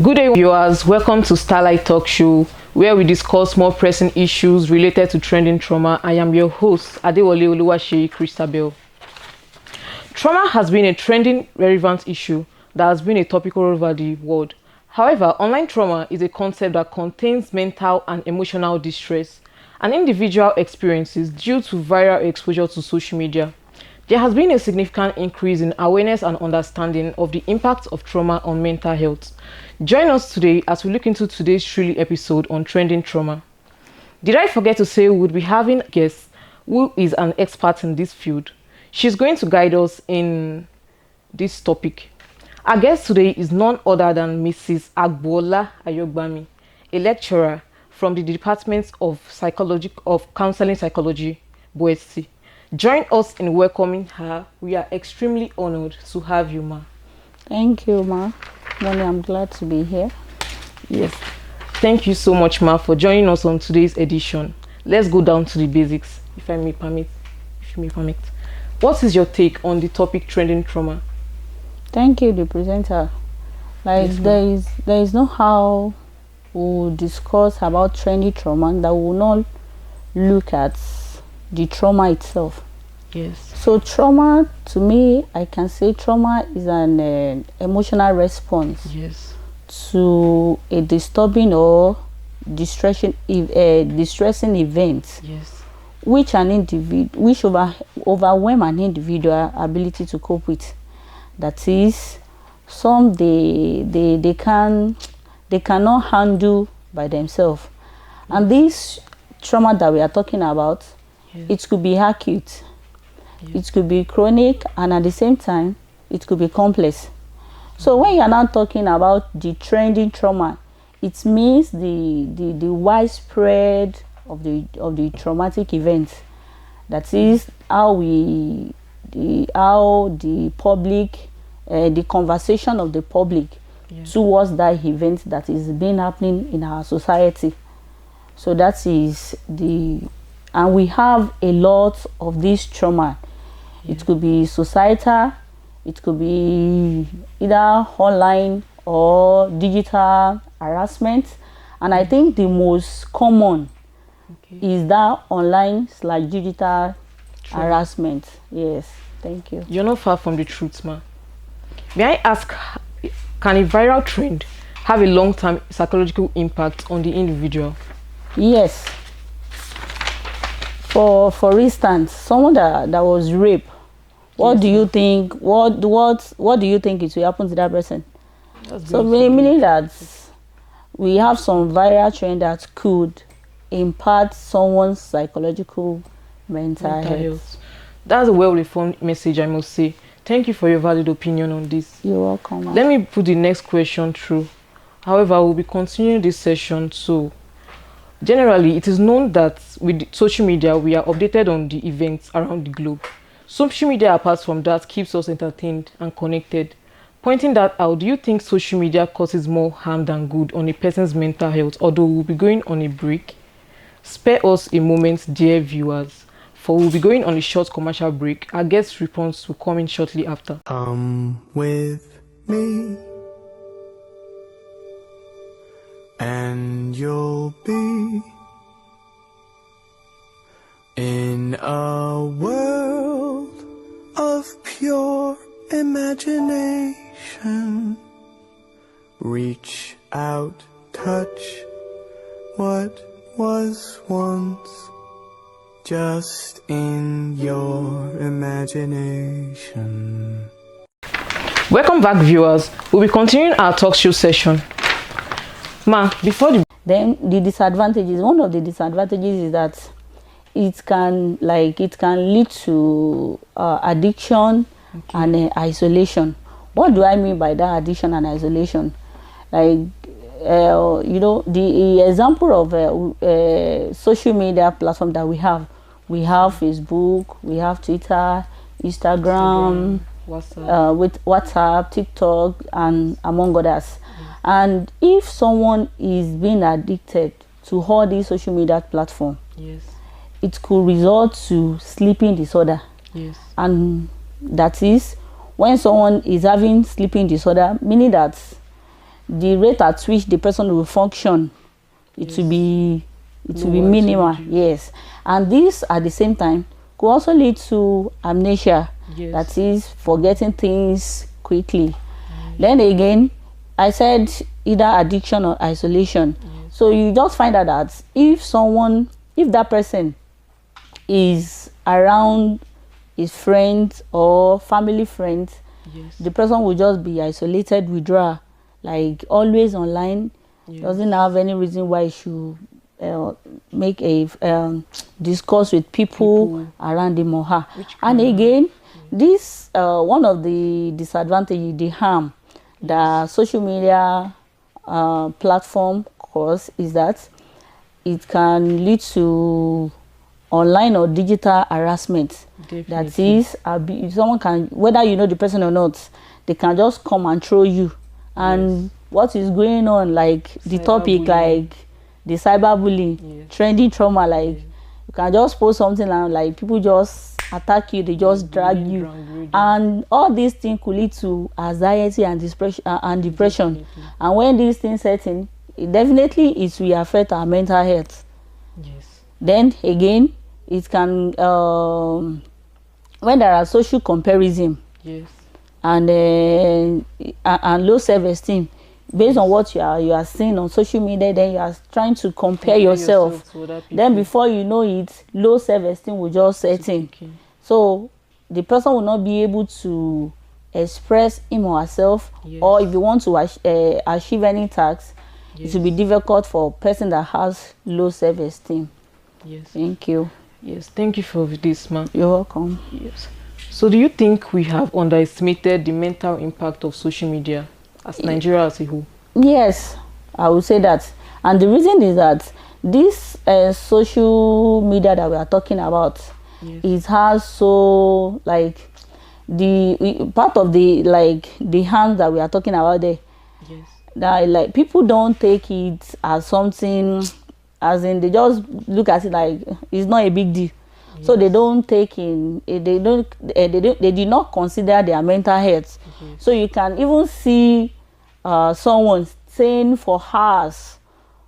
Good day, viewers. Welcome to Starlight Talk Show, where we discuss more pressing issues related to trending trauma. I am your host, Adewale Oluwaseyi Christabel. Trauma has been a trending, relevant issue that has been a topic all over the world. However, online trauma is a concept that contains mental and emotional distress and individual experiences due to viral exposure to social media. There has been a significant increase in awareness and understanding of the impact of trauma on mental health. Join us today as we look into today's thrilling episode on trending trauma. Did I forget to say we would be having a guest who is an expert in this field? She's going to guide us in this topic. Our guest today is none other than Mrs. Agbola Ayogbami, a lecturer from the Department of Counseling Psychology, BOSC. Join us in welcoming her. We are extremely honored to have you, ma. Thank you, ma. Moni, I'm glad to be here. Yes. Thank you so much, ma, for joining us on today's edition. Let's go down to the basics, if you may permit. What is your take on the topic trending trauma? Thank you, the presenter. Yes, there is no how we'll discuss about trending trauma that will not look at the trauma itself. Yes. So trauma, to me, I can say trauma is an emotional response Yes. to a disturbing or distressing event, Yes. which overwhelm an individual ability to cope with. That is, some they cannot handle by themselves. And this trauma that we are talking about, Yes. it could be acute, Yes. it could be chronic, and at the same time it could be complex. So when you are now talking about the trending trauma, it means the widespread of the traumatic event. That is how the public, the conversation of the public, Yes. towards that event that is been happening in our society. So that is and we have a lot of this trauma. It could be societal, it could be either online or digital harassment, and I think the most common is that online/digital harassment. Yes, thank you. You're not far from the truth, ma. May I ask, can a viral trend have a long-term psychological impact on the individual? Yes. For instance, someone that was raped, what Yes. do you think? What do you think it will happen to that person? That's So very meaning that we have some viral trend that could impact someone's psychological mental health. That's a well-informed message, I must say. Thank you for your valid opinion on this. You're welcome, ma'am. Let me put the next question through. However, we'll be continuing this session. So, generally, it is known that with social media, we are updated on the events around the globe. Social media, apart from that, keeps us entertained and connected. Pointing that out, do you think social media causes more harm than good on a person's mental health? Although we'll be going on a break. Spare us a moment, dear viewers, for we'll be going on a short commercial break. Our guest response will come in shortly after. Come with me, and you'll be in a world of pure imagination. Reach out, touch what was once just in your imagination. Welcome back, viewers. We'll be continuing our talk show session. Ma, before the Then the disadvantages. One of the disadvantages is that it can lead to addiction and isolation. What do I mean by that addiction and isolation? The example of social media platform that we have Facebook, we have Twitter, Instagram, WhatsApp. with WhatsApp, TikTok, and among others. And if someone is being addicted to all these social media platforms, Yes. it could result to sleeping disorder. Yes. And that is when someone is having sleeping disorder, meaning that the rate at which the person will function, it will be minimal. Yes, and this at the same time could also lead to amnesia. Yes. That is forgetting things quickly. Then again, I said either addiction or isolation. Yes. So you just find out that if that person is around his friends or family friends, Yes. the person will just be isolated, withdraw, like always online. Yes. Doesn't have any reason why he should make a discourse with people around him or her. And again, this one of the disadvantages, the harm the social media platform cause is that it can lead to online or digital harassment. Definitely. That is, someone can, whether you know the person or not, they can just come and throw you. And Yes. what is going on, like the topic, like the cyberbullying, Yes. trending trauma, like you can just post something and like people just attack you, they just drag you, and all these things could lead to anxiety and depression. Definitely. And when these things set in, it will affect our mental health. Yes. Then again, it can when there are social comparison, Yes. and low self-esteem based on what you are seeing on social media, then you are trying to compare yourself to other people. then before you know it, low self-esteem will just set in. Okay. So the person will not be able to express him or herself. Yes. Or if you want to achieve any task, Yes. it will be difficult for a person that has low self-esteem. Yes. Thank you. Yes. Thank you for this, ma'am. You're welcome. Yes. So do you think we have underestimated the mental impact of social media as Nigeria as a whole? Yes, I would say that. And the reason is that this social media that we are talking about, Yes. it has so like the part of the harm that we are talking about there, Yes. that like people don't take it as something, as in they just look at it like it's not a big deal. Yes. So they don't take in, they did not consider their mental health. Yes. So you can even see someone staying for hours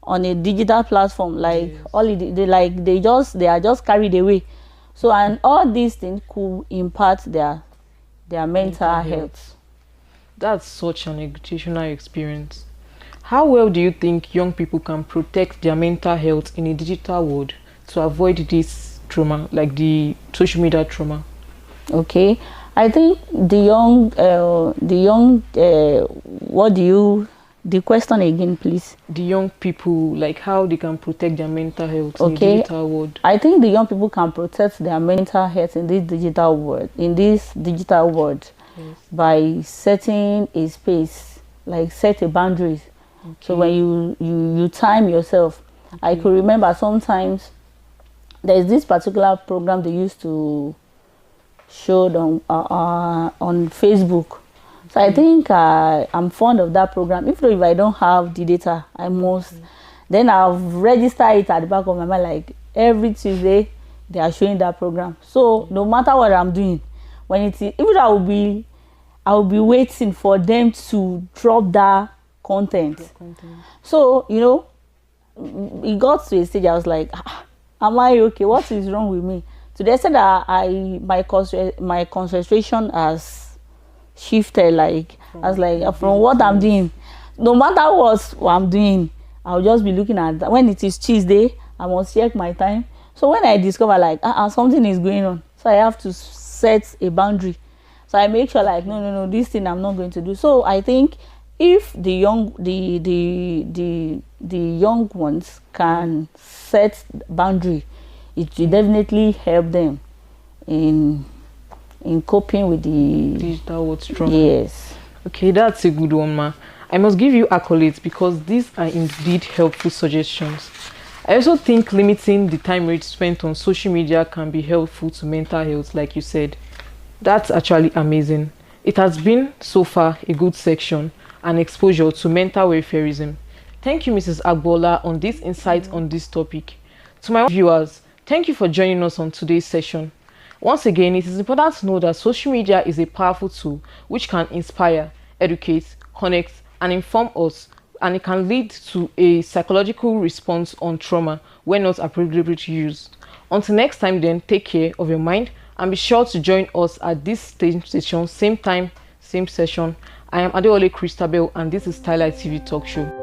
on a digital platform, like Yes. all they are just carried away. So, and all these things could impact their mental health. That's such an educational experience. How well do you think young people can protect their mental health in a digital world to avoid this trauma, like the social media trauma? Okay, I think the question again, please. The young people, like how they can protect their mental health in the digital world. I think the young people can protect their mental health in this digital world. Yes. By setting a space, like set a boundaries. Okay. So when you time yourself. Okay. I could remember sometimes there's this particular program they used to show on Facebook. So I think I'm fond of that program. If I don't have the data, I must. Then I've registered it at the back of my mind, like every Tuesday they are showing that program. So no matter what I'm doing, when it is, even I will be waiting for them to drop that content. So it got to a stage I was like, am I okay? What is wrong with me? So they said that my concentration has shifted, like from what I'm doing. No matter what I'm doing, I'll just be looking at that. When it is Tuesday, I must check my time. So when I discover like something is going on, so I have to set a boundary. So I make sure like no, this thing I'm not going to do. So I think if the young ones can set boundary, it will definitely help them in coping with the digital world trauma. Yes. Okay, that's a good one, ma. I must give you accolades because these are indeed helpful suggestions. I also think limiting the time rate spent on social media can be helpful to mental health, like you said. That's actually amazing. It has been so far a good section and exposure to mental welfareism. Thank you, Mrs. Agbola, on this insight on this topic. To my viewers, thank you for joining us on today's session. Once again, it is important to know that social media is a powerful tool which can inspire, educate, connect, and inform us, and it can lead to a psychological response on trauma when not appropriately used. Until next time then, take care of your mind and be sure to join us at this station, same time, same session. I am Adewale Christabel and this is Starlight TV Talk Show.